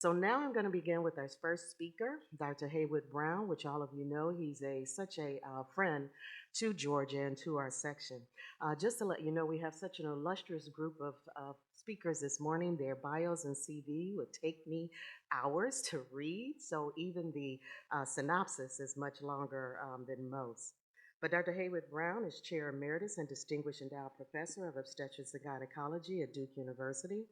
So now I'm going to begin with our first speaker, Dr. Haywood Brown, which all of you know, he's such a friend to Georgia and to our section. Just to let you know, we have such an illustrious group of speakers this morning. Their bios and CV would take me hours to read, so even the synopsis is much longer than most. But Dr. Haywood Brown is Chair Emeritus and Distinguished Endowed Professor of Obstetrics and Gynecology at Duke University.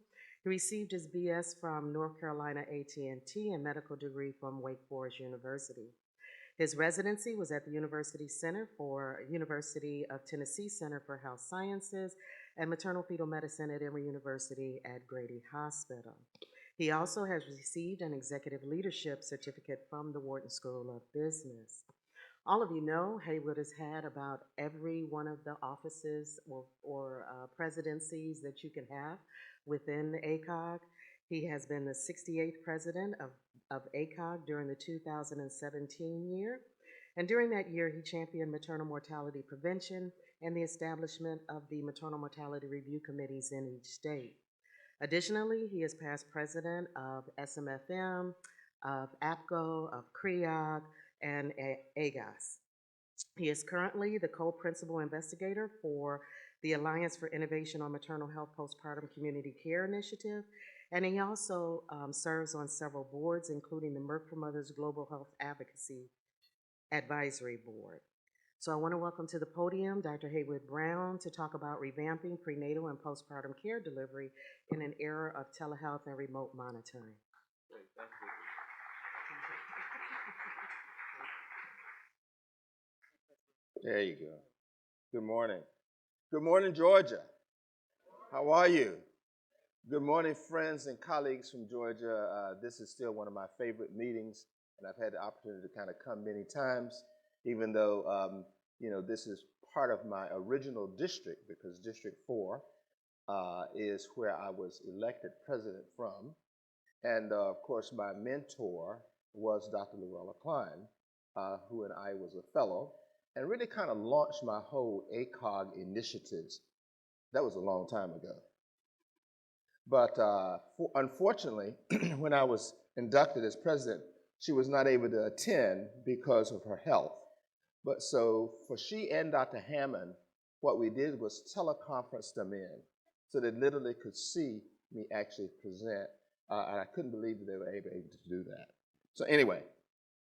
He received his BS from North Carolina A&T and medical degree from Wake Forest University. His residency was at the University of Tennessee Center for Health Sciences and Maternal Fetal Medicine at Emory University at Grady Hospital. He also has received an executive leadership certificate from the Wharton School of Business. All of you know Haywood has had about every one of the offices or presidencies that you can have within ACOG. He has been the 68th president of ACOG during the 2017 year. And during that year, he championed maternal mortality prevention and the establishment of the maternal mortality review committees in each state. Additionally, he is past president of SMFM, of APCO, of CREOG, and AGOS. He is currently the co-principal investigator for the Alliance for Innovation on Maternal Health Postpartum Community Care Initiative, and he also serves on several boards, including the Merck for Mothers Global Health Advocacy Advisory Board. So I want to welcome to the podium Dr. Haywood Brown to talk about revamping prenatal and postpartum care delivery in an era of telehealth and remote monitoring. Great, thank you. There you go. Good morning. Good morning, Georgia. How are you? Good morning, friends and colleagues from Georgia. This is still one of my favorite meetings, and I've had the opportunity to kind of come many times, even though, this is part of my original district, because District 4 is where I was elected president from. And, of course, my mentor was Dr. Lorella Klein, who and I was a fellow, and really kind of launched my whole ACOG initiatives. That was a long time ago. But unfortunately, when I was inducted as president, she was not able to attend because of her health. But so for she and Dr. Hammond, what we did was teleconference them in so they literally could see me actually present. And I couldn't believe that they were able to do that. So anyway,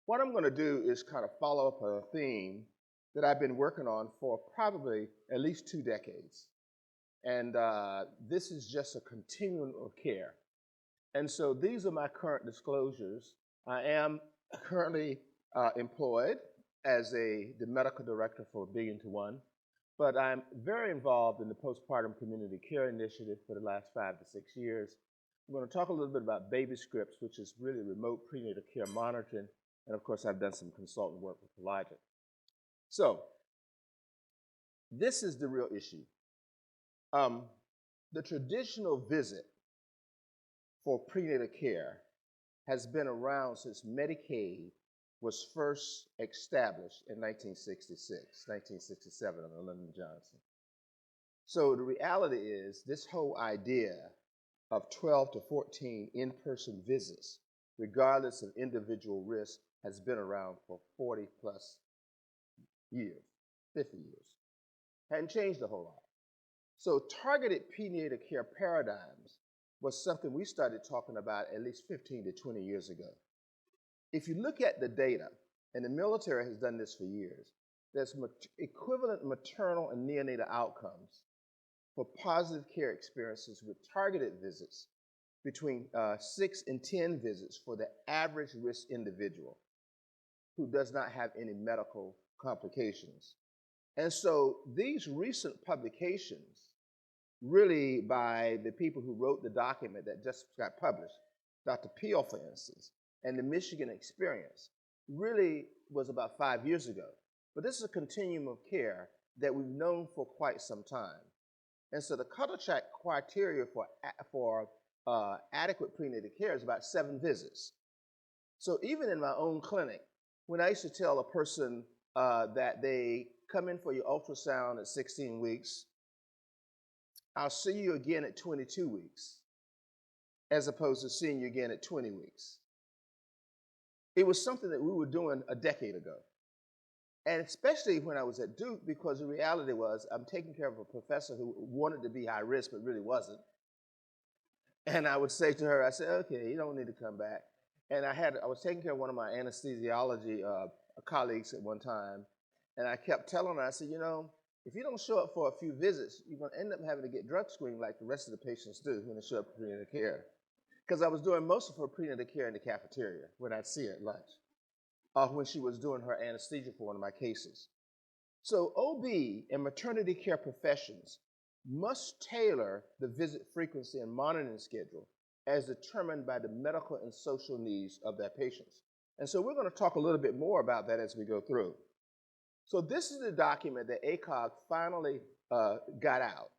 what I'm going to do is kind of follow up a theme that I've been working on for probably at least 2 decades. And this is just a continuum of care. And so these are my current disclosures. I am currently employed as the medical director for OBGyn, but I'm very involved in the postpartum community care initiative for the last 5 to 6 years. I'm going to talk a little bit about baby scripts, which is really remote prenatal care monitoring. And of course, I've done some consultant work with Elijah. So this is the real issue. The traditional visit for prenatal care has been around since Medicaid was first established in 1967 under Lyndon Johnson. So the reality is this whole idea of 12 to 14 in-person visits, regardless of individual risk, has been around for 40 plus years, 50 years. Hadn't changed a whole lot. So targeted prenatal care paradigms was something we started talking about at least 15 to 20 years ago. If you look at the data, and the military has done this for years, there's equivalent maternal and neonatal outcomes for positive care experiences with targeted visits between 6 and 10 visits for the average risk individual who does not have any medical complications. And so these recent publications, really by the people who wrote the document that just got published, Dr. Peel, for instance, and the Michigan experience, really was about 5 years ago. But this is a continuum of care that we've known for quite some time. And so the Kudlachak criteria for adequate prenatal care is about 7 visits. So even in my own clinic, when I used to tell a person that they come in for your ultrasound at 16 weeks, I'll see you again at 22 weeks. as opposed to seeing you again at 20 weeks. It was something that we were doing a decade ago. And especially when I was at Duke, because the reality was I'm taking care of a professor who wanted to be high risk but really wasn't. And I would say to her, I said, okay, you don't need to come back. And I was taking care of one of my anesthesiology colleagues at one time, and I kept telling her, I said, you know, if you don't show up for a few visits, you're going to end up having to get drug screened like the rest of the patients do when they show up for prenatal care. Because I was doing most of her prenatal care in the cafeteria when I'd see her at lunch, or when she was doing her anesthesia for one of my cases. So OB and maternity care professions must tailor the visit frequency and monitoring schedule as determined by the medical and social needs of their patients. And so we're going to talk a little bit more about that as we go through. So this is the document that ACOG finally got out.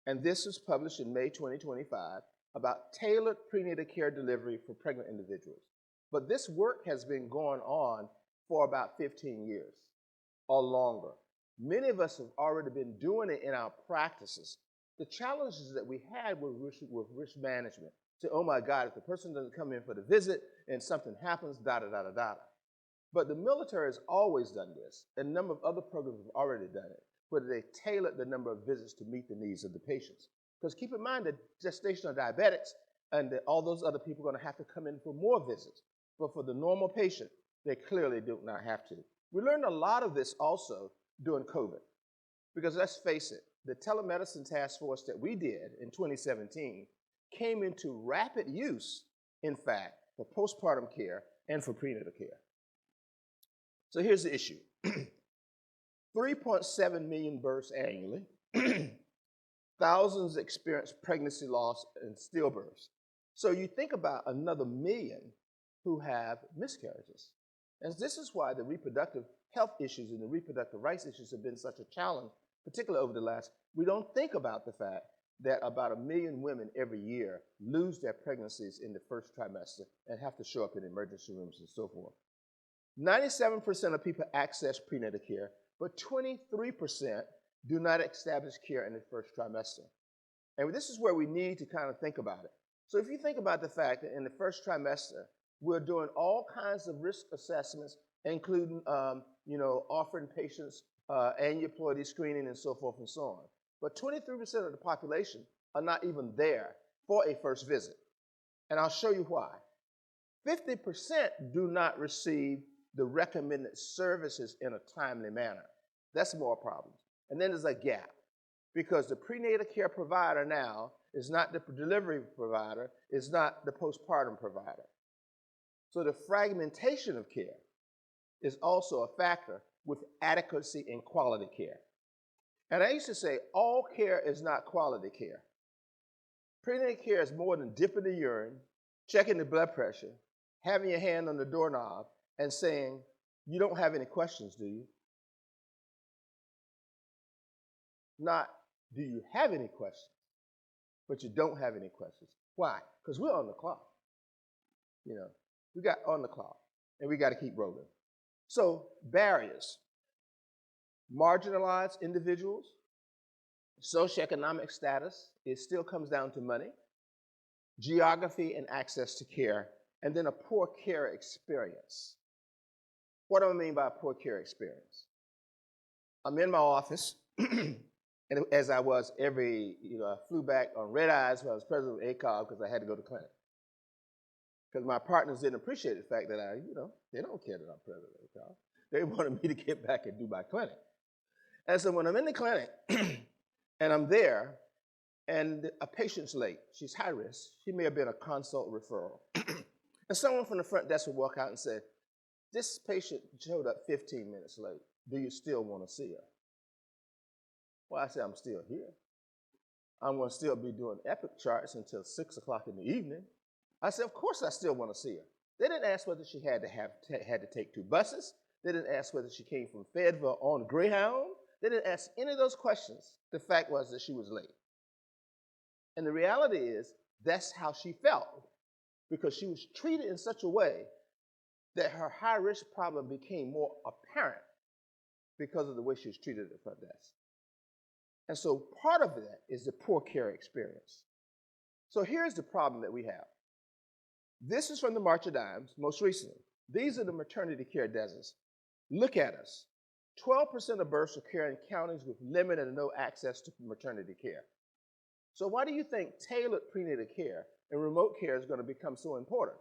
And this was published in May 2025 about tailored prenatal care delivery for pregnant individuals. But this work has been going on for about 15 years or longer. Many of us have already been doing it in our practices. The challenges that we had with risk management. Say, oh my God, if the person doesn't come in for the visit and something happens, da-da-da-da-da. But the military has always done this. And a number of other programs have already done it, where they tailored the number of visits to meet the needs of the patients. Because keep in mind that gestational diabetics and all those other people are going to have to come in for more visits. But for the normal patient, they clearly do not have to. We learned a lot of this also during COVID. Because let's face it, the telemedicine task force that we did in 2017 came into rapid use, in fact, for postpartum care and for prenatal care. So here's the issue. 3.7 million births annually. Thousands experience pregnancy loss and stillbirths. So you think about another million who have miscarriages. And this is why the reproductive health issues and the reproductive rights issues have been such a challenge, particularly over the last. We don't think about the fact that about 1 million women every year lose their pregnancies in the first trimester and have to show up in emergency rooms and so forth. 97% of people access prenatal care, but 23% do not establish care in the first trimester. And this is where we need to kind of think about it. So if you think about the fact that in the first trimester, we're doing all kinds of risk assessments, including offering patients aneuploidy screening and so forth and so on. But 23% of the population are not even there for a first visit. And I'll show you why. 50% do not receive the recommended services in a timely manner. That's more problems. And then there's a gap, because the prenatal care provider now is not the delivery provider, is not the postpartum provider. So the fragmentation of care is also a factor with adequacy and quality care. And I used to say all care is not quality care. Prenatal care is more than dipping the urine, checking the blood pressure, having your hand on the doorknob, and saying, you don't have any questions, do you? Not, do you have any questions? But you don't have any questions. Why? Because we're on the clock. We got on the clock, and we got to keep rolling. So barriers, marginalized individuals, socioeconomic status, it still comes down to money, geography and access to care, and then a poor care experience. What do I mean by a poor care experience? I'm in my office, and as I was I flew back on red eyes when I was president of ACOG because I had to go to clinic. Because my partners didn't appreciate the fact that they don't care that I'm president of ACOG. They wanted me to get back and do my clinic. And so when I'm in the clinic and I'm there and a patient's late, she's high risk, she may have been a consult referral. And someone from the front desk would walk out and say, this patient showed up 15 minutes late. Do you still want to see her? Well, I said, I'm still here. I'm going to still be doing epic charts until 6 o'clock in the evening. I said, of course I still want to see her. They didn't ask whether she had to take 2 buses. They didn't ask whether she came from Fayetteville on Greyhound. They didn't ask any of those questions. The fact was that she was late. And the reality is, that's how she felt, because she was treated in such a way that her high-risk problem became more apparent because of the way she was treated at the front desk. And so part of that is the poor care experience. So here's the problem that we have. This is from the March of Dimes, most recently. These are the maternity care deserts. Look at us. 12% of births occur in counties with limited or no access to maternity care. So why do you think tailored prenatal care and remote care is going to become so important?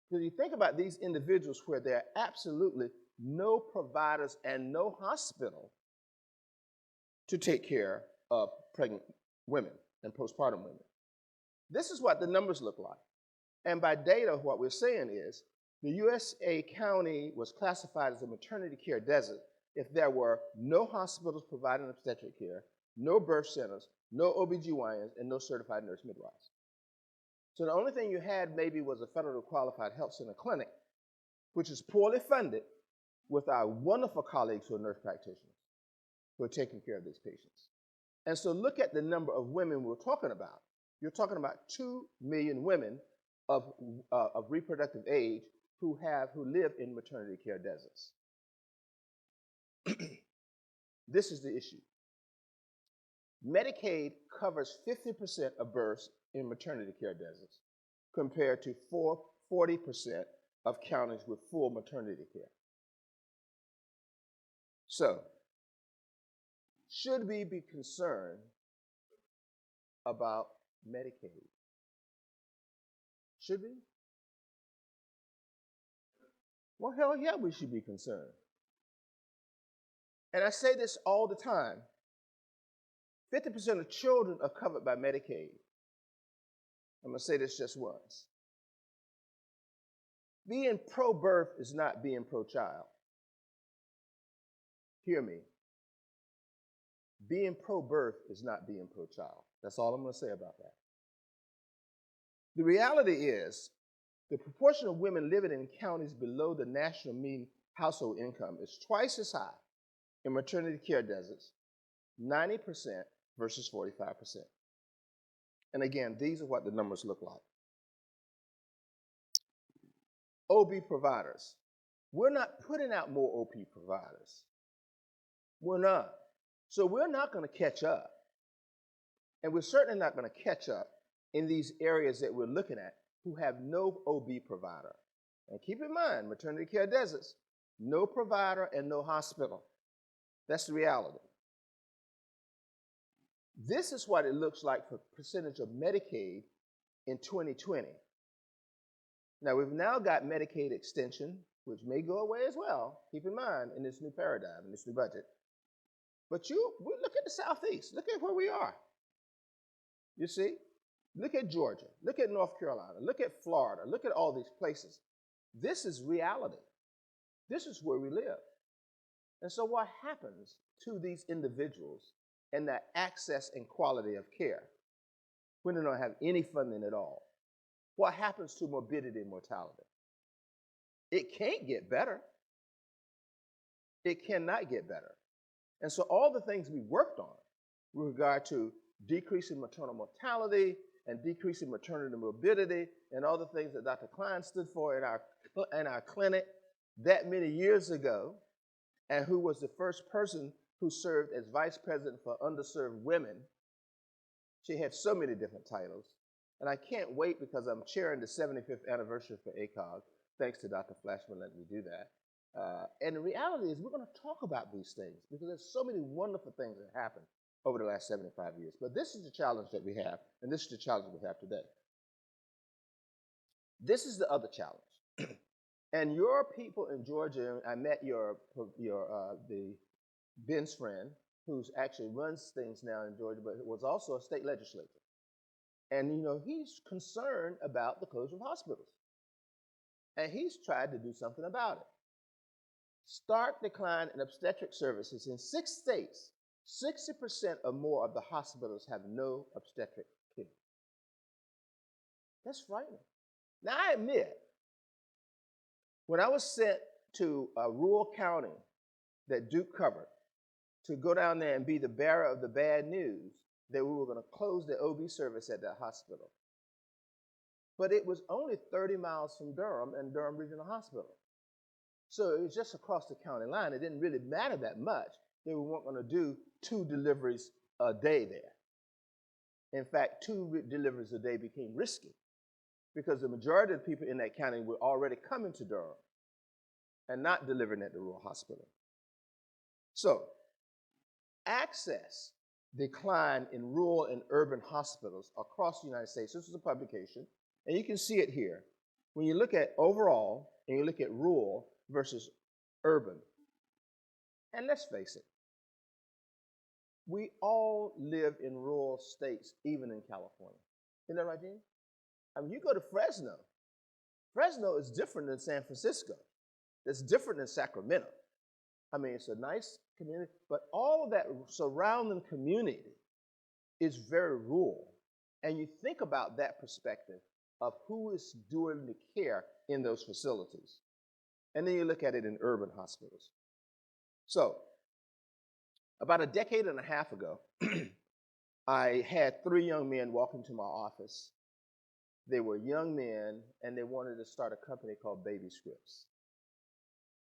Because you think about these individuals where there are absolutely no providers and no hospital to take care of pregnant women and postpartum women. This is what the numbers look like. And by data, what we're saying is the USA county was classified as a maternity care desert if there were no hospitals providing obstetric care, no birth centers, no OBGYNs, and no certified nurse midwives. So the only thing you had maybe was a federal qualified health center clinic, which is poorly funded, with our wonderful colleagues who are nurse practitioners who are taking care of these patients. And so look at the number of women we're talking about. You're talking about 2 million women of reproductive age who live in maternity care deserts. This is the issue. Medicaid covers 50% of births in maternity care deserts compared to 40% of counties with full maternity care. So, should we be concerned about Medicaid? Should we? Well, hell yeah, we should be concerned. And I say this all the time. 50% of children are covered by Medicaid. I'm going to say this just once. Being pro-birth is not being pro-child. Hear me. Being pro-birth is not being pro-child. That's all I'm going to say about that. The reality is the proportion of women living in counties below the national mean household income is twice as high in maternity care deserts, 90% versus 45%. And again, these are what the numbers look like. OB providers. We're not putting out more OB providers. We're not. So we're not going to catch up. And we're certainly not going to catch up in these areas that we're looking at who have no OB provider. And keep in mind, maternity care deserts, no provider and no hospital. That's the reality. This is what it looks like for percentage of Medicaid in 2020. Now, we've now got Medicaid extension, which may go away as well, keep in mind, in this new paradigm, in this new budget. But we look at the Southeast. Look at where we are. You see? Look at Georgia. Look at North Carolina. Look at Florida. Look at all these places. This is reality. This is where we live. And so what happens to these individuals and that access and quality of care when they don't have any funding at all? What happens to morbidity and mortality? It can't get better. It cannot get better. And so all the things we worked on with regard to decreasing maternal mortality and decreasing maternity morbidity and all the things that Dr. Klein stood for in our clinic that many years ago, and who was the first person who served as vice president for underserved women. She had so many different titles. And I can't wait because I'm chairing the 75th anniversary for ACOG, thanks to Dr. Flashman letting me do that. And the reality is we're going to talk about these things because there's so many wonderful things that happened over the last 75 years. But this is the challenge that we have, and this is the challenge we have today. This is the other challenge. And your people in Georgia, I met the Ben's friend, who's actually runs things now in Georgia, but was also a state legislator. And, he's concerned about the closure of hospitals. And he's tried to do something about it. Stark decline in obstetric services in 6 states, 60% or more of the hospitals have no obstetric care. That's frightening. Now, I admit, when I was sent to a rural county that Duke covered to go down there and be the bearer of the bad news that we were going to close the OB service at that hospital. But it was only 30 miles from Durham and Durham Regional Hospital. So it was just across the county line. It didn't really matter that much that we weren't going to do 2 deliveries a day there. In fact, 2 deliveries a day became risky. because the majority of the people in that county were already coming to Durham and not delivering at the rural hospital. So, access declined in rural and urban hospitals across the United States. This is a publication, and you can see it here. When you look at overall and you look at rural versus urban, and let's face it, we all live in rural states, even in California. Isn't that right, Gene? I mean, you go to Fresno. Fresno is different than San Francisco. It's different than Sacramento. I mean, it's a nice community, but all of that surrounding community is very rural. And you think about that perspective of who is doing the care in those facilities. And then you look at it in urban hospitals. So, about a decade and a half ago, I had 3 young men walk into my office. They were young men, and they wanted to start a company called Baby Scripts.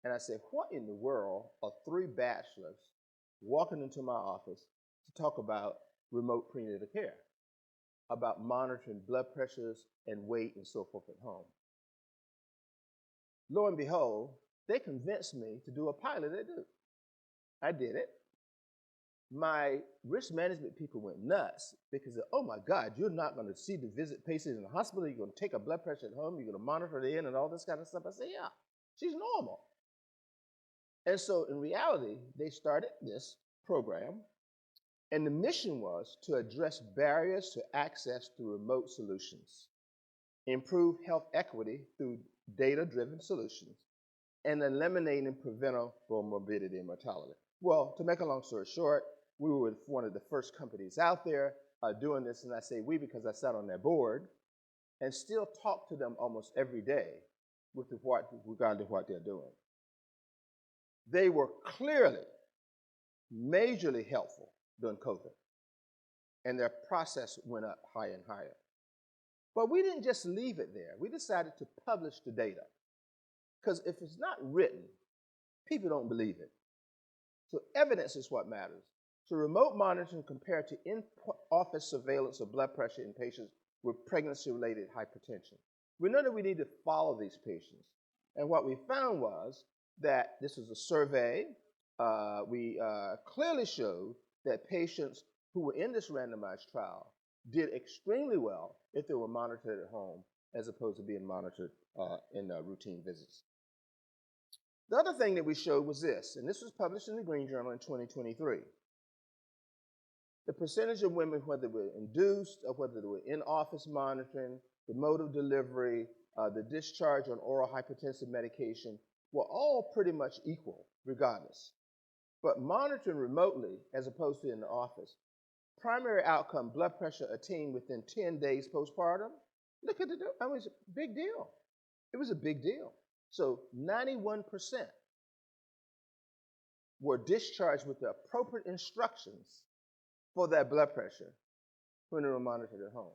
And I said, what in the world are 3 bachelors walking into my office to talk about remote prenatal care, about monitoring blood pressures and weight and so forth at home? Lo and behold, they convinced me to do a pilot at Duke. I did it. My risk management people went nuts because, oh my God, you're not going to see the visit patients in the hospital. You're going to take a blood pressure at home. You're going to monitor it in and all this kind of stuff. I said, yeah, she's normal. And so in reality, they started this program, and the mission was to address barriers to access through remote solutions, improve health equity through data-driven solutions, and eliminating preventable morbidity and mortality. Well, to make a long story short, we were one of the first companies out there doing this, and I say we because I sat on their board and still talk to them almost every day with regard to what they're doing. They were clearly majorly helpful during COVID, and their process went up higher and higher. But we didn't just leave it there. We decided to publish the data, because if it's not written, people don't believe it. So evidence is what matters. So remote monitoring compared to in-office surveillance of blood pressure in patients with pregnancy-related hypertension. We know that we need to follow these patients. And what we found was that this was a survey. We clearly showed that patients who were in this randomized trial did extremely well if they were monitored at home as opposed to being monitored in routine visits. The other thing that we showed was this, and this was published in the Green Journal in 2023. The percentage of women, whether they were induced or whether they were in-office monitoring, the mode of delivery, the discharge on oral hypertensive medication, were all pretty much equal regardless. But monitoring remotely as opposed to in the office, primary outcome, blood pressure attained within 10 days postpartum, look at I mean, it's a big deal. It was a big deal. So 91% were discharged with the appropriate instructions for their blood pressure when they were monitored at home.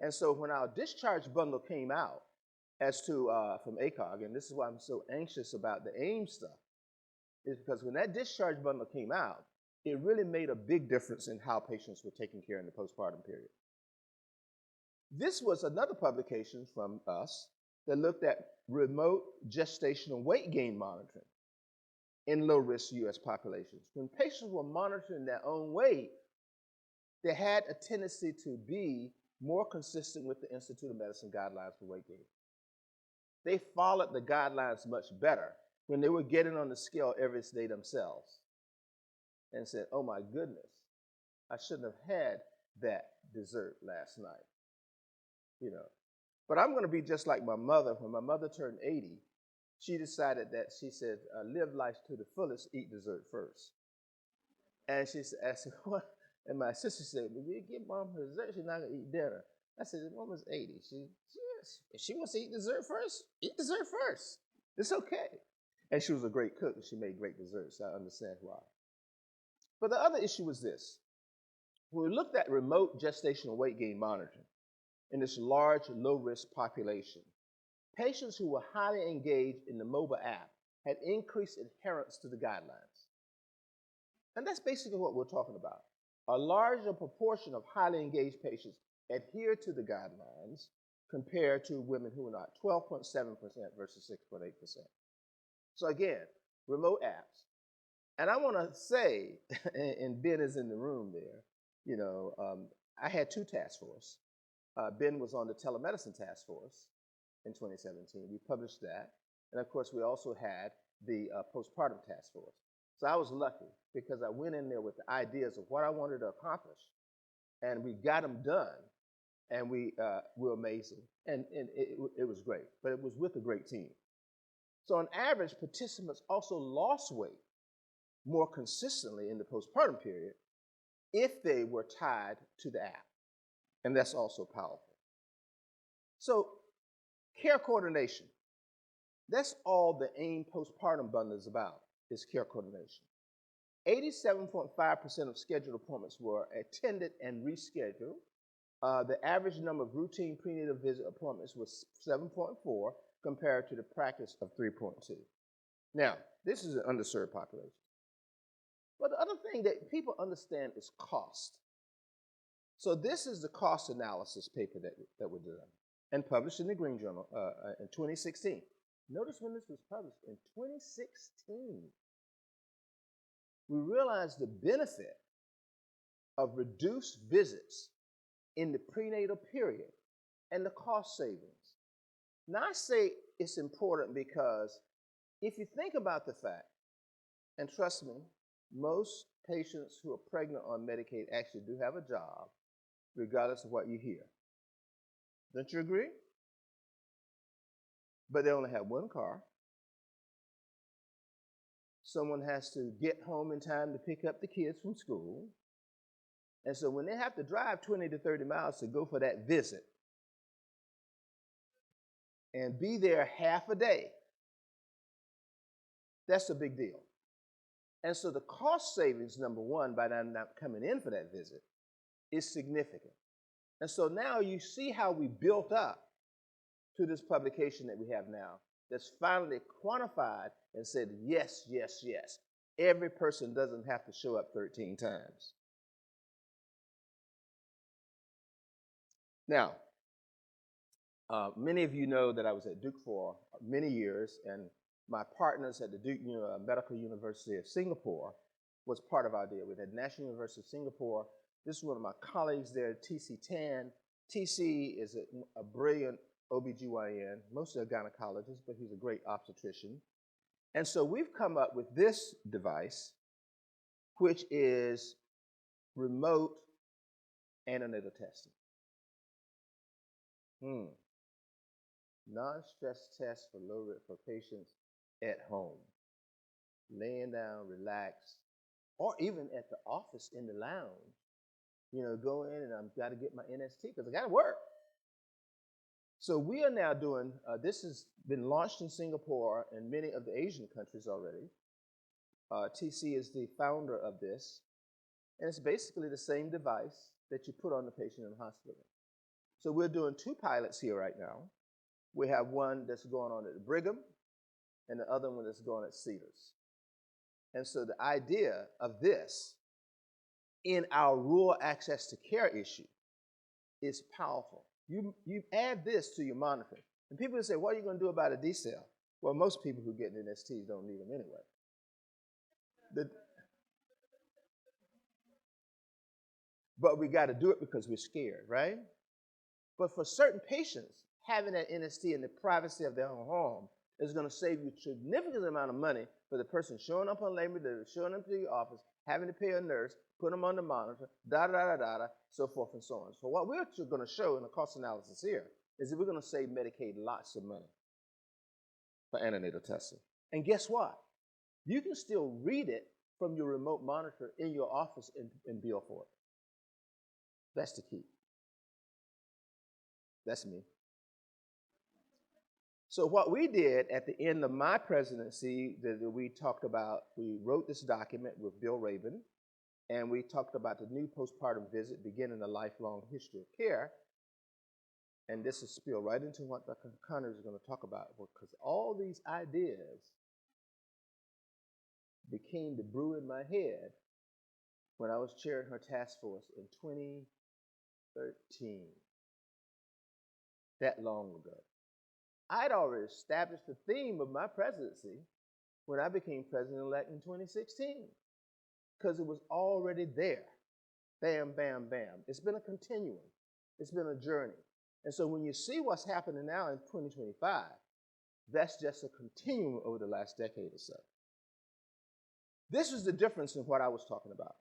And so when our discharge bundle came out as to from ACOG, and this is why I'm so anxious about the AIM stuff, is because when that discharge bundle came out, it really made a big difference in how patients were taken care in the postpartum period. This was another publication from us that looked at remote gestational weight gain monitoring in low-risk U.S. populations. When patients were monitoring their own weight, they had a tendency to be more consistent with the Institute of Medicine guidelines for weight gain. They followed the guidelines much better when they were getting on the scale every day themselves and said, oh my goodness, I shouldn't have had that dessert last night, you know. But I'm going to be just like my mother. When my mother turned 80, she decided that, she said, live life to the fullest, eat dessert first. And she said, I said, what? And my sister said, well, you give mom her dessert, she's not going to eat dinner. I said, the woman's 80. If she wants to eat dessert first. It's okay. And she was a great cook, and she made great desserts. I understand why. But the other issue was this. When we looked at remote gestational weight gain monitoring in this large, low-risk population, patients who were highly engaged in the mobile app had increased adherence to the guidelines. And that's basically what we're talking about. A larger proportion of highly engaged patients adhere to the guidelines compared to women who are not, 12.7% versus 6.8%. So again, remote apps. And I want to say, and Ben is in the room there, you know, I had two task forces. Ben was on the telemedicine task force in 2017. We published that. And of course, we also had the postpartum task force. So I was lucky because I went in there with the ideas of what I wanted to accomplish. And we got them done. And we were amazing. And it was great. But it was with a great team. So on average, participants also lost weight more consistently in the postpartum period if they were tied to the app. And that's also powerful. So care coordination. That's all the AIM postpartum bundle is about, is care coordination. 87.5% of scheduled appointments were attended and rescheduled. The average number of routine prenatal visit appointments was 7.4 compared to the practice of 3.2. Now, this is an underserved population. But the other thing that people understand is cost. So this is the cost analysis paper that we're doing and published in the Green Journal in 2016. Notice when this was published, in 2016. We realized the benefit of reduced visits in the prenatal period and the cost savings. Now I say it's important because if you think about the fact, and trust me, most patients who are pregnant on Medicaid actually do have a job, regardless of what you hear. Don't you agree? But they only have one car. Someone has to get home in time to pick up the kids from school. And so when they have to drive 20 to 30 miles to go for that visit and be there half a day, that's a big deal. And so the cost savings, number one, by them not coming in for that visit, is significant. And so now you see how we built up to this publication that we have now that's finally quantified and said, yes, yes, yes. Every person doesn't have to show up 13 times. Now, many of you know that I was at Duke for many years, and my partners at the Duke Medical University of Singapore was part of our deal. We had National University of Singapore. This is one of my colleagues there, TC Tan. TC is a brilliant OBGYN, mostly a gynecologist, but he's a great obstetrician. And so we've come up with this device, which is remote antenatal testing. Non-stress test for low risk for patients at home, laying down, relaxed, or even at the office in the lounge. You know, go in and I've got to get my NST because I got to work. So we are now doing, this has been launched in Singapore and many of the Asian countries already. TC is the founder of this, and it's basically the same device that you put on the patient in the hospital. So we're doing two pilots here right now. We have one that's going on at the Brigham and the other one that's going at Cedars. And so the idea of this in our rural access to care issue is powerful. You add this to your monitoring. And people will say, what are you going to do about a D-cell? Well, most people who get NSTs don't need them anyway. But we got to do it because we're scared, right? But for certain patients, having that NST in the privacy of their own home is going to save you a significant amount of money for the person showing up on Labor Day, showing up to your office, having to pay a nurse, put them on the monitor, so forth and so on. So what we're going to show in the cost analysis here is that we're going to save Medicaid lots of money for antenatal testing. And guess what? You can still read it from your remote monitor in your office and bill for it. That's the key. That's me. So what we did at the end of my presidency, we talked about, we wrote this document with Bill Rabin, and we talked about the new postpartum visit, beginning a lifelong history of care. And this is spilled right into what Dr. Connors is going to talk about, because all these ideas became the brew in my head when I was chairing her task force in 2013. that long ago. I'd already established the theme of my presidency when I became president-elect in 2016 because it was already there. Bam, bam, bam. It's been a continuum. It's been a journey. And so when you see what's happening now in 2025, that's just a continuum over the last decade or so. This is the difference in what I was talking about.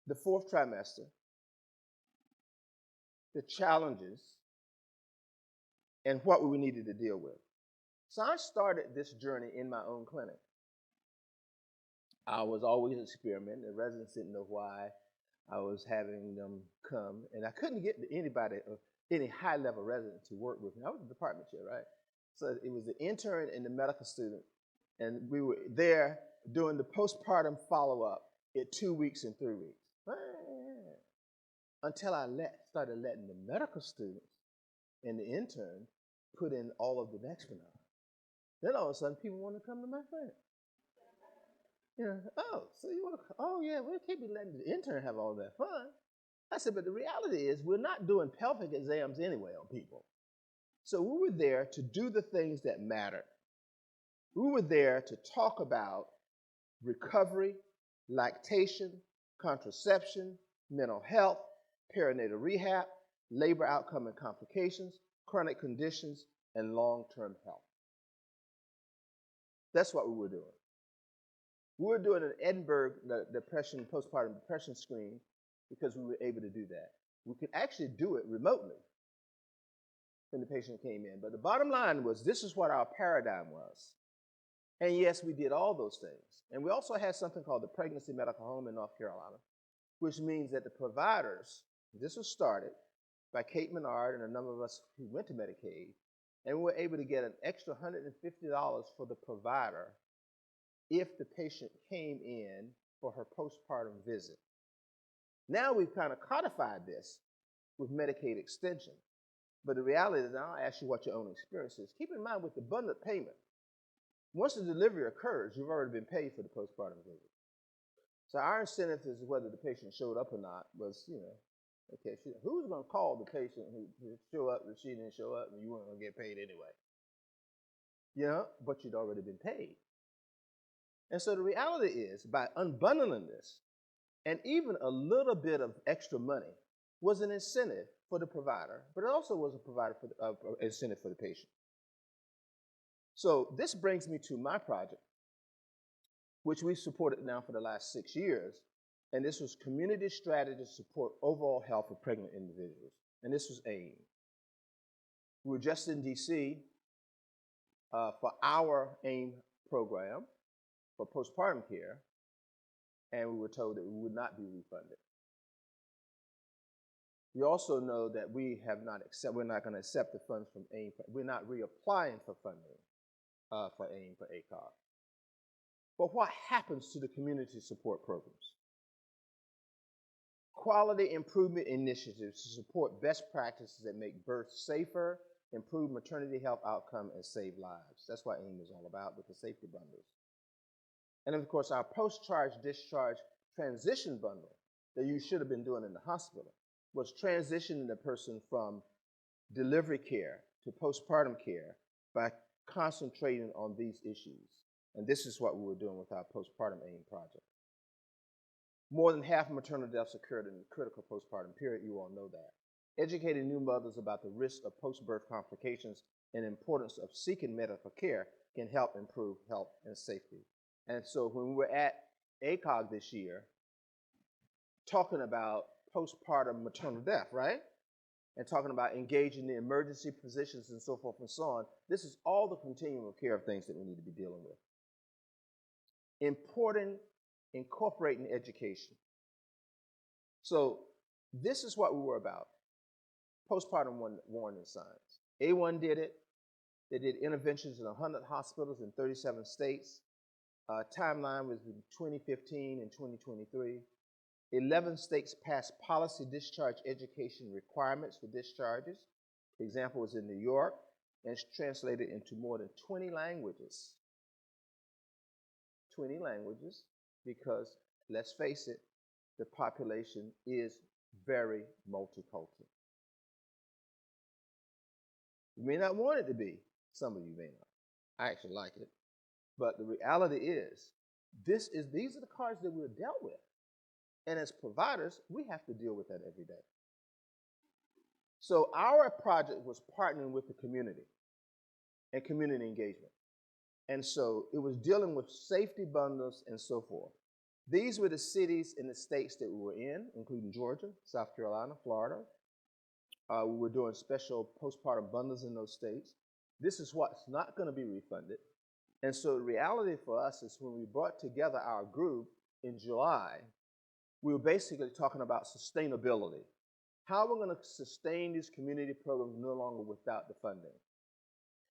The fourth trimester, the challenges, and what we needed to deal with. So I started this journey in my own clinic. I was always experimenting. The residents didn't know why I was having them come, and I couldn't get anybody, any high-level resident to work with me. I was the department chair, right? So it was the intern and the medical student, and we were there doing the postpartum follow-up at 2 weeks and 3 weeks. Until I started letting the medical students and the intern put in all of the Nexplanon. Then all of a sudden, people want to come to my clinic. Oh, so you want to, oh yeah, we can't be letting the intern have all that fun. I said, but the reality is we're not doing pelvic exams anyway on people. So we were there to do the things that mattered. We were there to talk about recovery, lactation, contraception, mental health, perinatal rehab, labor outcome and complications, chronic conditions, and long-term health. That's what we were doing. We were doing an Edinburgh postpartum depression screen because we were able to do that. We could actually do it remotely when the patient came in. But the bottom line was this is what our paradigm was. And yes, we did all those things. And we also had something called the Pregnancy Medical Home in North Carolina, which means that the providers, this was started by Kate Menard and a number of us who went to Medicaid, and we were able to get an extra $150 for the provider if the patient came in for her postpartum visit. Now we've kind of codified this with Medicaid extension. But the reality is, and I'll ask you what your own experience is. Keep in mind with the bundled payment, once the delivery occurs, you've already been paid for the postpartum visit. So our incentive is whether the patient showed up or not was, okay, who's going to call the patient who showed up and she didn't show up and you weren't going to get paid anyway? But you'd already been paid. And so the reality is, by unbundling this, and even a little bit of extra money was an incentive for the provider, but it also was an incentive for the patient. So this brings me to my project, which we've supported now for the last 6 years, and this was Community Strategy to Support Overall Health of Pregnant Individuals, and this was AIM. We were just in DC for our AIM program for postpartum care, and we were told that we would not be refunded. We also know that we're not going to accept the funds from AIM. We're not reapplying for funding for AIM for ACOG. But what happens to the community support programs? Quality improvement initiatives to support best practices that make birth safer, improve maternity health outcome, and save lives. That's what AIM is all about with the safety bundles. And of course, our post-charge discharge transition bundle that you should have been doing in the hospital was transitioning the person from delivery care to postpartum care by concentrating on these issues. And this is what we were doing with our postpartum AIM project. More than half of maternal deaths occurred in the critical postpartum period. You all know that. Educating new mothers about the risk of post-birth complications and importance of seeking medical care can help improve health and safety. And so when we were at ACOG this year, talking about postpartum maternal death, right? And talking about engaging the emergency physicians and so forth and so on, this is all the continuum of care of things that we need to be dealing with. Important incorporating education. So this is what we were about. Postpartum warning signs. A1 did it. They did interventions in 100 hospitals in 37 states. Timeline was in 2015 and 2023. 11 states passed policy discharge education requirements for discharges. The example was in New York, and it's translated into more than 20 languages. 20 languages, because let's face it, the population is very multicultural. You may not want it to be. Some of you may not. I actually like it. But the reality is, these are the cards that we're dealt with. And as providers, we have to deal with that every day. So our project was partnering with the community and community engagement. And so it was dealing with safety bundles and so forth. These were the cities and the states that we were in, including Georgia, South Carolina, Florida. We were doing special postpartum bundles in those states. This is what's not going to be refunded. And so the reality for us is when we brought together our group in July, we were basically talking about sustainability. How we're going to sustain these community programs no longer without the funding.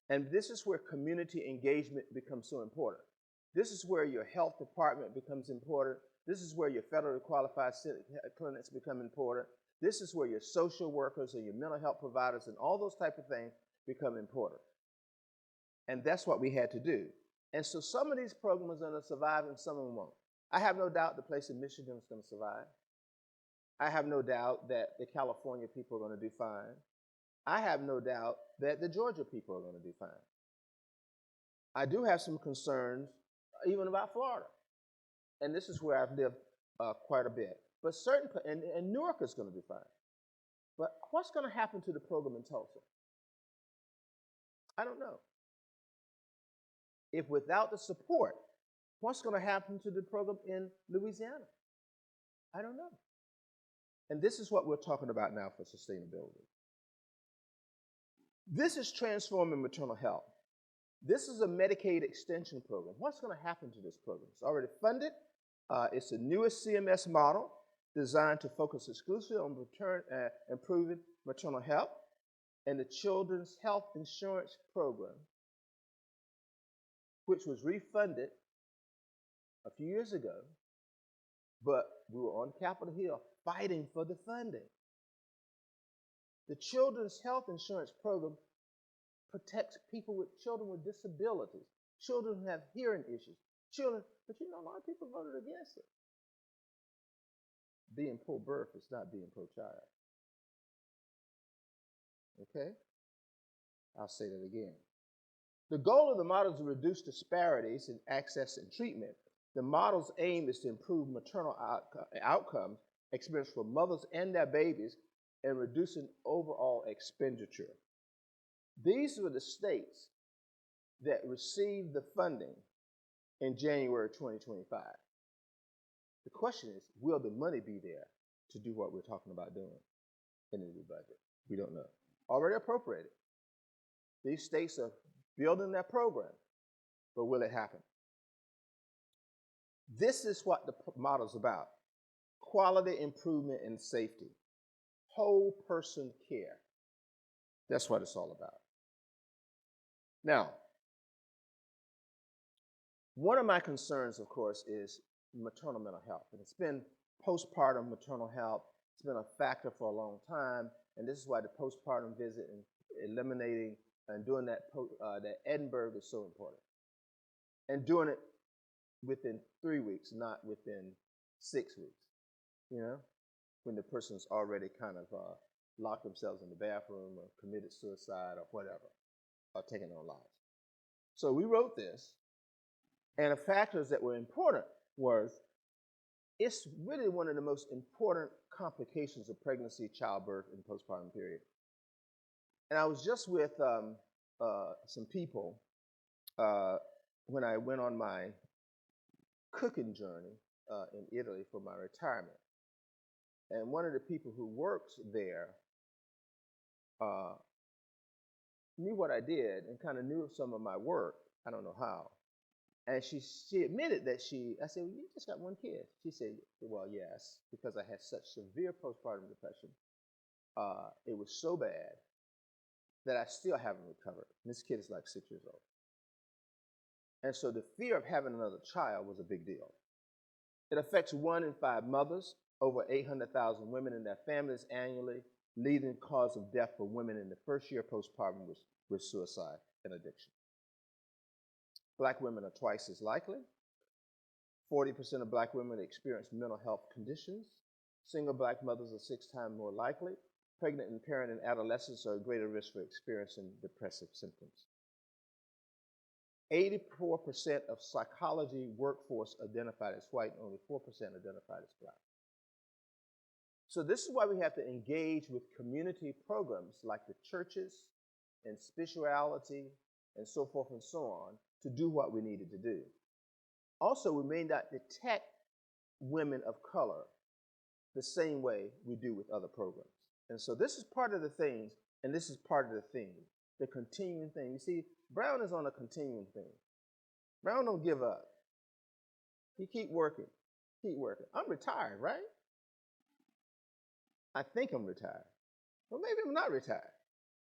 And this is where community engagement becomes so important. This is where your health department becomes important. This is where your federally qualified clinics become important. This is where your social workers and your mental health providers and all those type of things become important. And that's what we had to do. And so some of these programs are going to survive and some of them won't. I have no doubt the place in Michigan is going to survive. I have no doubt that the California people are going to do fine. I have no doubt that the Georgia people are going to do fine. I do have some concerns even about Florida. And this is where I've lived quite a bit. But and Newark is going to do fine. But what's going to happen to the program in Tulsa? I don't know. If without the support, what's going to happen to the program in Louisiana? I don't know. And this is what we're talking about now for sustainability. This is transforming maternal health. This is a Medicaid extension program. What's going to happen to this program? It's already funded. It's the newest CMS model designed to focus exclusively on improving maternal health. And the Children's Health Insurance Program, which was refunded a few years ago, but we were on Capitol Hill fighting for the funding. The Children's Health Insurance Program protects children with disabilities, children who have hearing issues, but a lot of people voted against it. Being pro-birth is not being pro-child. Okay? I'll say that again. The goal of the model is to reduce disparities in access and treatment. The model's aim is to improve maternal outcomes experienced for mothers and their babies and reducing overall expenditure. These were the states that received the funding in January 2025. The question is, will the money be there to do what we're talking about doing in the new budget? We don't know. Already appropriated. These states are building their program, but will it happen? This is what the model is about. Quality improvement and safety. Whole person care. That's what it's all about. Now, one of my concerns, of course, is maternal mental health. And it's been postpartum maternal health. It's been a factor for a long time. And this is why the postpartum visit and eliminating and doing that Edinburgh is so important. And doing it within 3 weeks, not within 6 weeks. You know, when the person's already kind of locked themselves in the bathroom or committed suicide or whatever, or taken their own lives. So we wrote this, and the factors that were important was it's really one of the most important complications of pregnancy, childbirth, and postpartum period. And I was just with some people when I went on my cooking journey in Italy for my retirement. And one of the people who works there knew what I did and kind of knew some of my work. I don't know how. And she admitted that I said, well, you just got one kid. She said, well, yes, because I had such severe postpartum depression. It was so bad that I still haven't recovered. This kid is like 6 years old. And so the fear of having another child was a big deal. It affects 1 in 5 mothers, over 800,000 women and their families annually. Leading cause of death for women in the first year postpartum was suicide and addiction. Black women are twice as likely. 40% of black women experience mental health conditions. Single black mothers are 6 times more likely. pregnant and parent and adolescents are at greater risk for experiencing depressive symptoms. 84% of psychology workforce identified as white and only 4% identified as black. So this is why we have to engage with community programs like the churches and spirituality and so forth and so on to do what we needed to do. Also, we may not detect women of color the same way we do with other programs. And so this is part of the things, and this is part of the theme, the continuing thing. You see, Brown is on a continuing thing. Brown don't give up. He keep working, keep working. I'm retired, right? I think I'm retired. Well, maybe I'm not retired.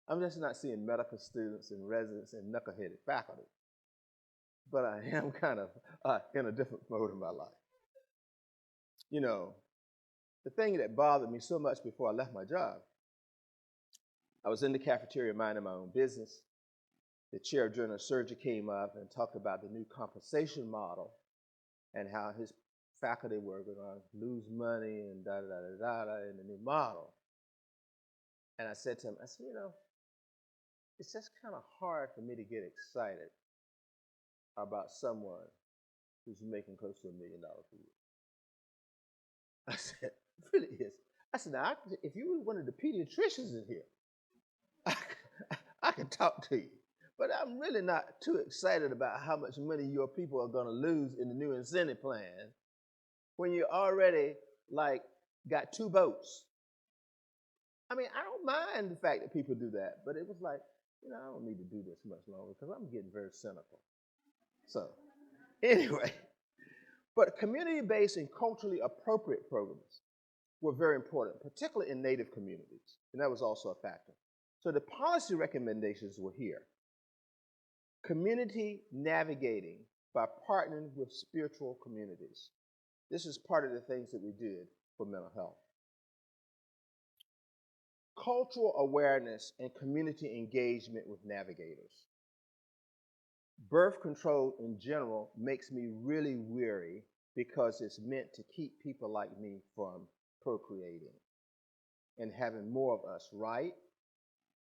I'm just not seeing medical students and residents and knuckleheaded faculty. But I am kind of in a different mode in my life. You know, the thing that bothered me so much before I left my job, I was in the cafeteria minding my own business. The chair of general surgery came up and talked about the new compensation model and how his faculty were going to lose money and da-da-da-da-da in the new model. And I said to him, I said, you know, it's just kind of hard for me to get excited about someone who's making close to $1 million a year. I said, it really is. I said, now, if you were one of the pediatricians in here, I can talk to you. But I'm really not too excited about how much money your people are going to lose in the new incentive plan when you already, like, got 2 boats. I mean, I don't mind the fact that people do that, but it was like, you know, I don't need to do this much longer because I'm getting very cynical. So, anyway, but community-based and culturally appropriate programs were very important, particularly in Native communities, and that was also a factor. So the policy recommendations were here. Community navigating by partnering with spiritual communities. This is part of the things that we did for mental health. Cultural awareness and community engagement with navigators. Birth control in general makes me really weary because it's meant to keep people like me from procreating and having more of us, right?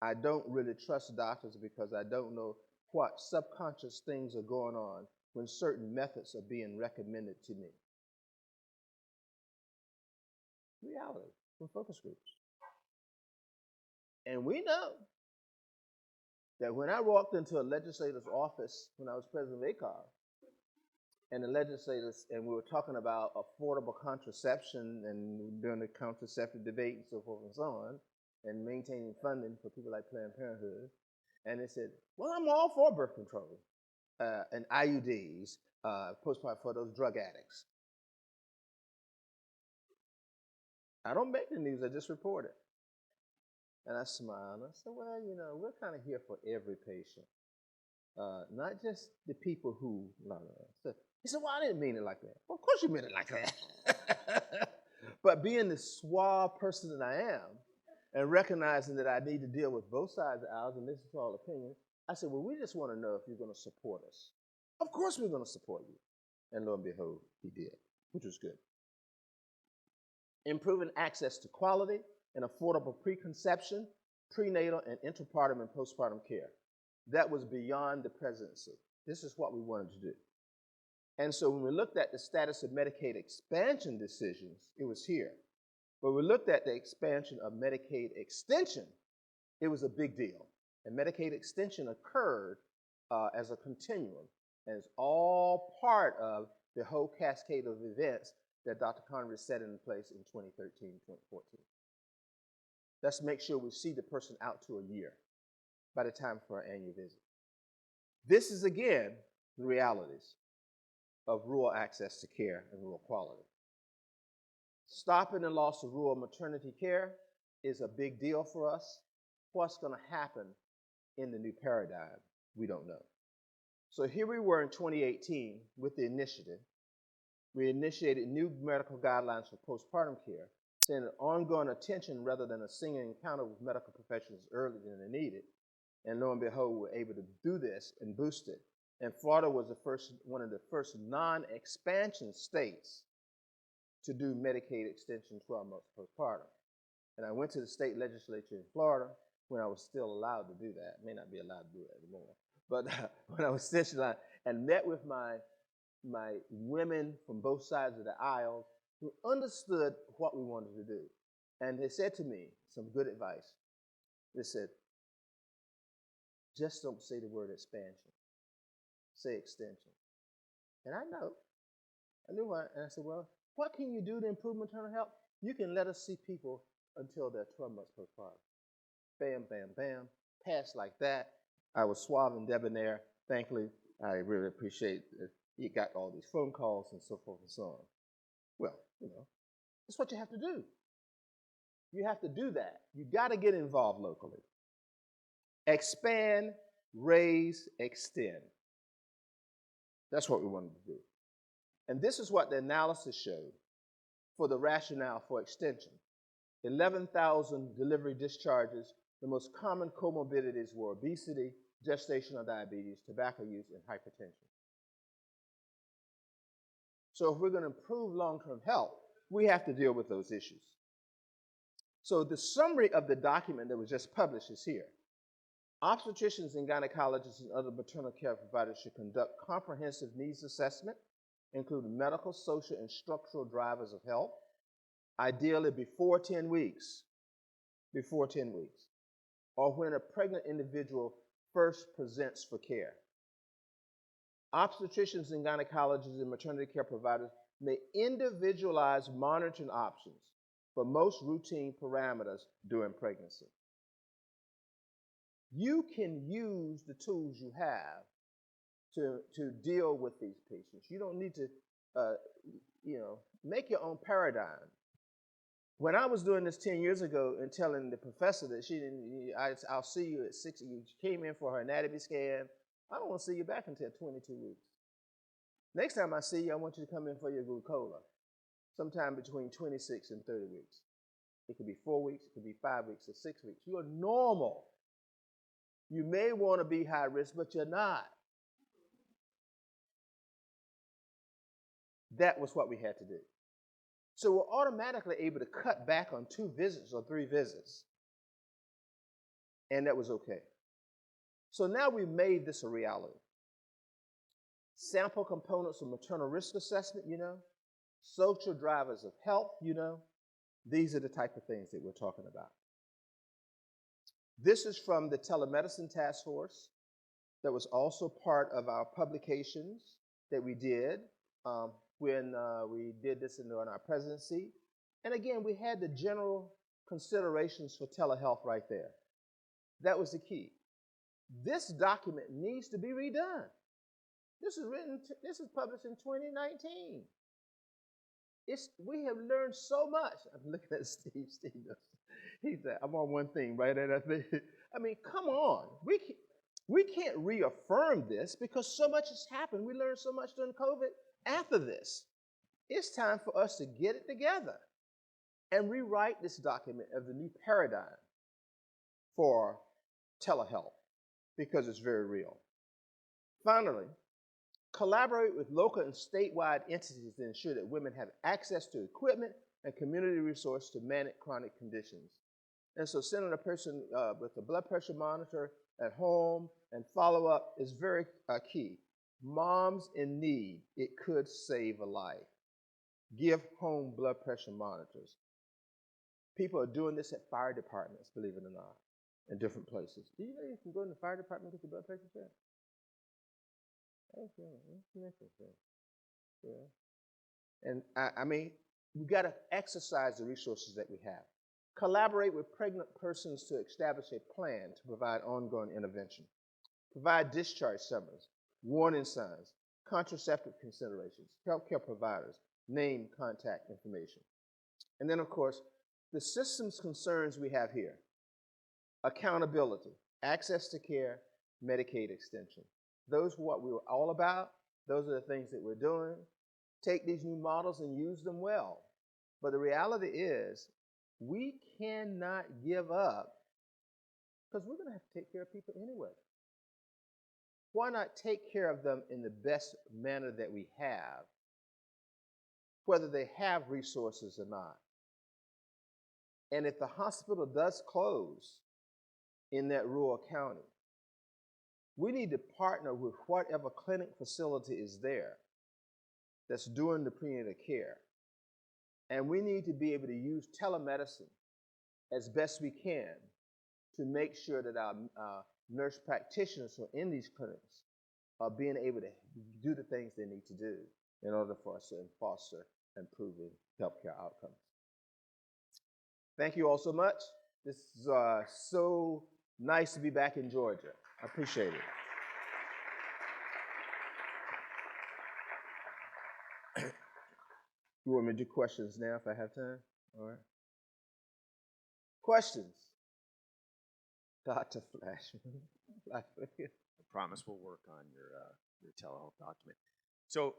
I don't really trust doctors because I don't know what subconscious things are going on when certain methods are being recommended to me. Reality from focus groups. And we know that when I walked into a legislator's office when I was president of ACAR, and the legislators, and we were talking about affordable contraception and during the contraceptive debate and so forth and so on, and maintaining funding for people like Planned Parenthood, and they said, well, I'm all for birth control and IUDs, postpartum for those drug addicts. I don't make the news, I just report it. And I smiled, and I said, well, you know, we're kind of here for every patient, not just the people who, no. He said, well, I didn't mean it like that. Well, of course you meant it like that. But being the suave person that I am, and recognizing that I need to deal with both sides of the aisle and listen to all opinions, I said, well, we just want to know if you're going to support us. Of course we're going to support you. And lo and behold, he did, which was good. Improving access to quality and affordable preconception, prenatal, and interpartum and postpartum care. That was beyond the presidency. This is what we wanted to do. And so when we looked at the status of Medicaid expansion decisions, it was here. But we looked at the expansion of Medicaid extension, it was a big deal. And Medicaid extension occurred as a continuum, and it's all part of the whole cascade of events that Dr. Congress set in place in 2013, 2014. Let's make sure we see the person out to a year by the time for our annual visit. This is, again, the realities of rural access to care and rural quality. Stopping the loss of rural maternity care is a big deal for us. What's going to happen in the new paradigm, we don't know. So here we were in 2018 with the initiative. We initiated new medical guidelines for postpartum care, saying that ongoing attention rather than a single encounter with medical professionals earlier than they needed. And lo and behold, we were able to do this and boost it. And Florida was one of the first non-expansion states to do Medicaid extension 12 months postpartum. And I went to the state legislature in Florida when I was still allowed to do that. I may not be allowed to do it anymore. But when I was still allowed, and met with my women from both sides of the aisle who understood what we wanted to do. And they said to me some good advice. They said, just don't say the word expansion. Say extension. And I knew what, and I said, well, what can you do to improve maternal health? You can let us see people until they're 12 months postpartum. Bam, bam, bam, pass like that. I was suave and debonair. Thankfully, I really appreciate that you got all these phone calls and so forth and so on. Well, that's what you have to do. You have to do that. You got to get involved locally. Expand, raise, extend. That's what we wanted to do. And this is what the analysis showed for the rationale for extension. 11,000 delivery discharges. The most common comorbidities were obesity, gestational diabetes, tobacco use, and hypertension. So if we're going to improve long-term health, we have to deal with those issues. So the summary of the document that was just published is here. Obstetricians and gynecologists and other maternal care providers should conduct comprehensive needs assessment, including medical, social, and structural drivers of health, ideally before 10 weeks, or when a pregnant individual first presents for care. Obstetricians and gynecologists and maternity care providers may individualize monitoring options for most routine parameters during pregnancy. You can use the tools you have to deal with these patients. You don't need to, make your own paradigm. When I was doing this 10 years ago and telling the professor that I'll see you at 6, you came in for her anatomy scan, I don't want to see you back until 22 weeks. Next time I see you, I want you to come in for your glucola, sometime between 26 and 30 weeks. It could be 4 weeks, it could be 5 weeks, or 6 weeks. You're normal. You may want to be high risk, but you're not. That was what we had to do. So we're automatically able to cut back on 2 visits or 3 visits. And that was okay. So now we've made this a reality. Sample components of maternal risk assessment, social drivers of health, these are the type of things that we're talking about. This is from the telemedicine task force that was also part of our publications that we did when we did this on our presidency. And again, we had the general considerations for telehealth right there. That was the key. This document needs to be redone. This is published in 2019. We have learned so much. I'm looking at Steve. He said, I'm on one thing, right? And I mean, come on. We can't reaffirm this because so much has happened. We learned so much during COVID after this. It's time for us to get it together and rewrite this document of the new paradigm for telehealth because it's very real. Finally, collaborate with local and statewide entities to ensure that women have access to equipment and community resources to manage chronic conditions. And so sending a person with a blood pressure monitor at home and follow-up is very key. Moms in need, it could save a life. Give home blood pressure monitors. People are doing this at fire departments, believe it or not, in different places. Do you know you can go in the fire department and get your blood pressure checked? Yeah. And I mean, we've got to exercise the resources that we have. Collaborate with pregnant persons to establish a plan to provide ongoing intervention. Provide discharge summaries, warning signs, contraceptive considerations, healthcare providers, name, contact information. And then, of course, the systems concerns we have here. Accountability, access to care, Medicaid extension. Those are what we were all about. Those are the things that we're doing. Take these new models and use them well. But the reality is, we cannot give up because we're going to have to take care of people anyway. Why not take care of them in the best manner that we have, whether they have resources or not? And if the hospital does close in that rural county, we need to partner with whatever clinic facility is there that's doing the prenatal care. And we need to be able to use telemedicine as best we can to make sure that our nurse practitioners who are in these clinics are being able to do the things they need to do in order for us to foster improving healthcare outcomes. Thank you all so much. This is so nice to be back in Georgia. I appreciate it. You want me to do questions now if I have time? All right. Questions? Dr. Flash. I promise we'll work on your telehealth document. So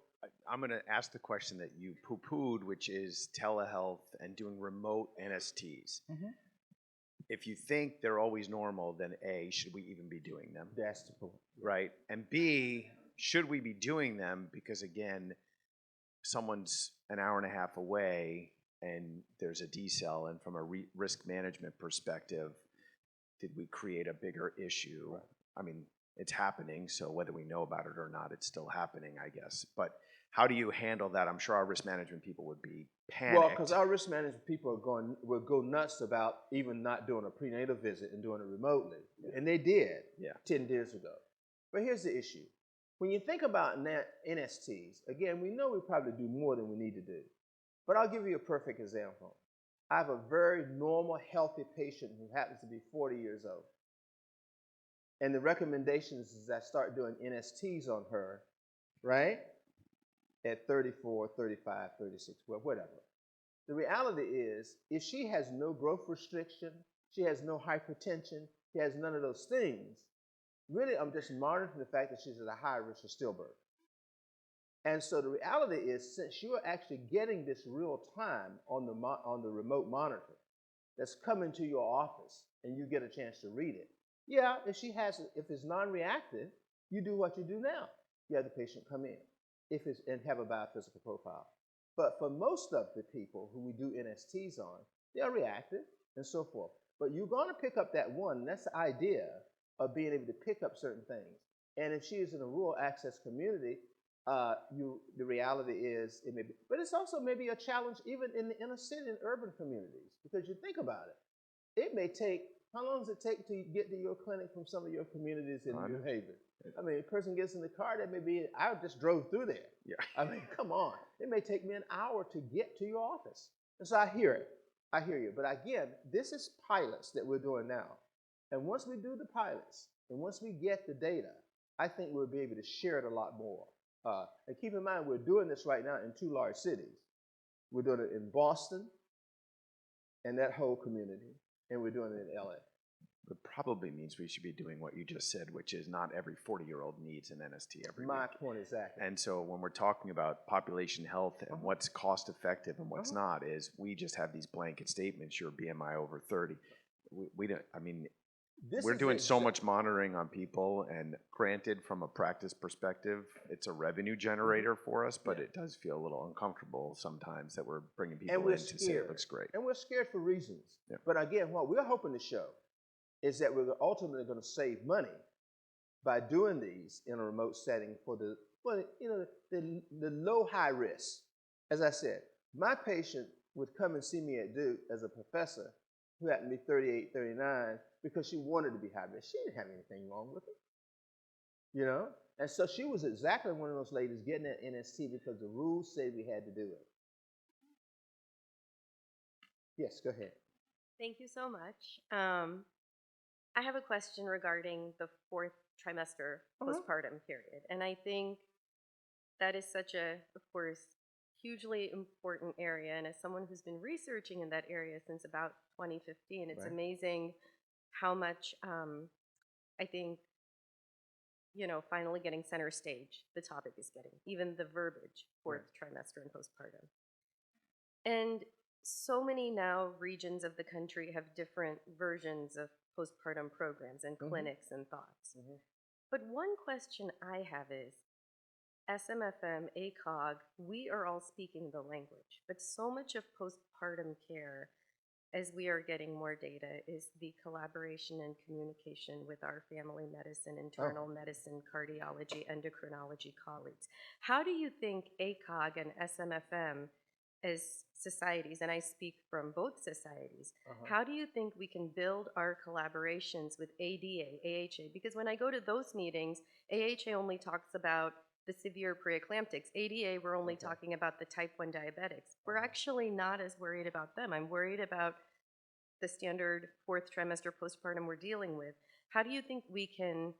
I'm going to ask the question that you poo-pooed, which is telehealth and doing remote NSTs. Mm-hmm. If you think they're always normal, then A, should we even be doing them? That's the point. Right? And B, should we be doing them because, again, someone's an hour and a half away and there's a decel, and from a risk management perspective, did we create a bigger issue? Right. I mean, it's happening, so whether we know about it or not, it's still happening, I guess. But how do you handle that? I'm sure our risk management people would be panicked. Well, because our risk management people will go nuts about even not doing a prenatal visit and doing it remotely. Yeah. And they did 10 years ago. But here's the issue. When you think about NSTs, again, we know we probably do more than we need to do. But I'll give you a perfect example. I have a very normal, healthy patient who happens to be 40 years old. And the recommendations is I start doing NSTs on her, right? At 34, 35, 36, well, whatever. The reality is, if she has no growth restriction, she has no hypertension, she has none of those things, really I'm just monitoring the fact that she's at a high risk of stillbirth. And so the reality is, since you are actually getting this real time on the remote monitor that's coming to your office and you get a chance to read it, yeah, if it's non-reactive, you do what you do now. You have the patient come in and have a biophysical profile. But for most of the people who we do NSTs on, they're reactive and so forth. But you're going to pick up that one, and that's the idea of being able to pick up certain things. And if she is in a rural access community, the reality is it may be, but it's also maybe a challenge even in the inner city and urban communities, because you think about it. It may take, how long does it take to get to your clinic from some of your communities in New Haven? I mean, a person gets in the car, that may be, I just drove through there. Yeah. I mean, come on. It may take me an hour to get to your office. And so I hear it. I hear you. But again, this is pilots that we're doing now. And once we do the pilots, and once we get the data, I think we'll be able to share it a lot more. And keep in mind, we're doing this right now in 2 large cities. We're doing it in Boston and that whole community, and we're doing it in LA. It probably means we should be doing what you just said, which is not every 40-year-old needs an NST every My week. point exactly. And so when we're talking about population health and what's cost effective and what's not, is we just have these blanket statements, your BMI over 30. We don't, I mean, we're doing so much monitoring on people, and granted, from a practice perspective, it's a revenue generator for us, but it does feel a little uncomfortable sometimes that we're bringing people in to say it looks great. And we're scared for reasons. Yeah. But again, what we're hoping to show is that we're ultimately going to save money by doing these in a remote setting for the low high risk. As I said, my patient would come and see me at Duke as a professor who happened to be 38, 39, because she wanted to be high risk. She didn't have anything wrong with it, you know? And so she was exactly one of those ladies getting that NST because the rules said we had to do it. Yes, go ahead. Thank you so much. I have a question regarding the 4th trimester postpartum period. And I think that is such a, of course, hugely important area. And as someone who's been researching in that area since about 2015, it's amazing how much I think, finally getting center stage, the topic is getting, even the verbiage, 4th trimester and postpartum. And so many now regions of the country have different versions of postpartum programs and clinics and thoughts. But one question I have is, SMFM, ACOG, we are all speaking the language, but so much of postpartum care as we are getting more data, is the collaboration and communication with our family medicine, internal medicine, cardiology, endocrinology colleagues. How do you think ACOG and SMFM as societies, and I speak from both societies, how do you think we can build our collaborations with ADA, AHA? Because when I go to those meetings, AHA only talks about the severe preeclamptics. ADA, we're only talking about the type 1 diabetics. We're actually not as worried about them. I'm worried about the standard 4th trimester postpartum we're dealing with. How do you think we can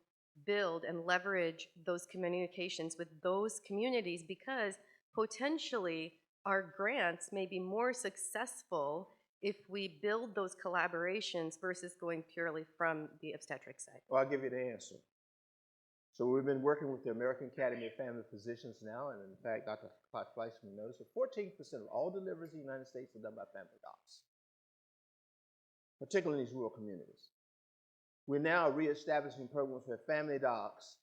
build and leverage those communications with those communities? Because potentially our grants may be more successful if we build those collaborations versus going purely from the obstetric side. Well, I'll give you the answer. So we've been working with the American Academy of Family Physicians now, and in fact, Dr. Fleischman knows that 14% of all deliveries in the United States are done by family docs, particularly in these rural communities. We're now reestablishing programs where family docs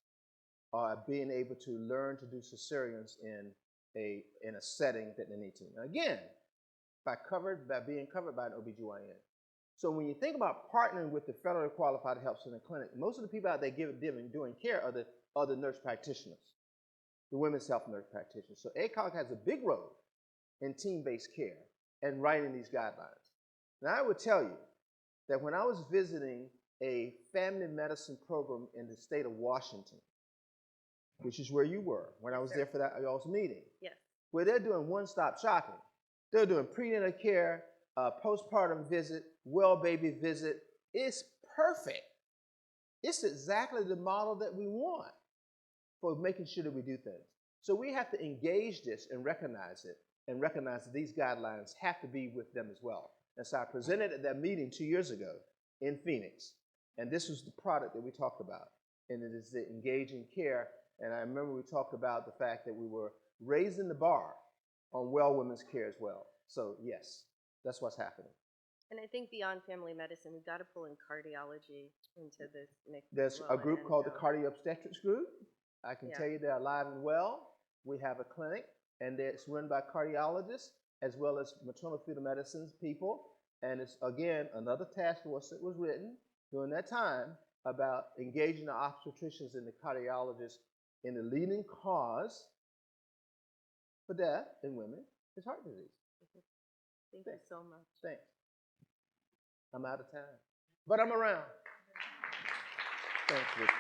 are being able to learn to do cesareans in a setting that they need to. Now again, by being covered by an OBGYN. So when you think about partnering with the federally qualified health center clinic, most of the people out there doing care are the nurse practitioners, the women's health nurse practitioners. So ACOG has a big role in team-based care and writing these guidelines. Now I would tell you that when I was visiting a family medicine program in the state of Washington, which is where you were when I was there for that y'all's meeting, where they're doing one-stop shopping. They're doing prenatal care, postpartum visit, well baby visit. It's perfect. It's exactly the model that we want for making sure that we do things. So we have to engage this and recognize it, and recognize that these guidelines have to be with them as well. And so I presented at that meeting 2 years ago in Phoenix, and this was the product that we talked about, and it is the engaging care. And I remember we talked about the fact that we were raising the bar on well women's care as well. So yes, that's what's happening. And I think beyond family medicine, we've got to pull in cardiology into this mix. There's a group called the Cardio-Obstetrics Group. I can tell you they're alive and well. We have a clinic, and it's run by cardiologists as well as maternal fetal medicine people. And it's, again, another task force that was written during that time about engaging the obstetricians and the cardiologists in the leading cause for death in women is heart disease. Thank you so much. Thanks. I'm out of time, but I'm around. Thanks, Rick.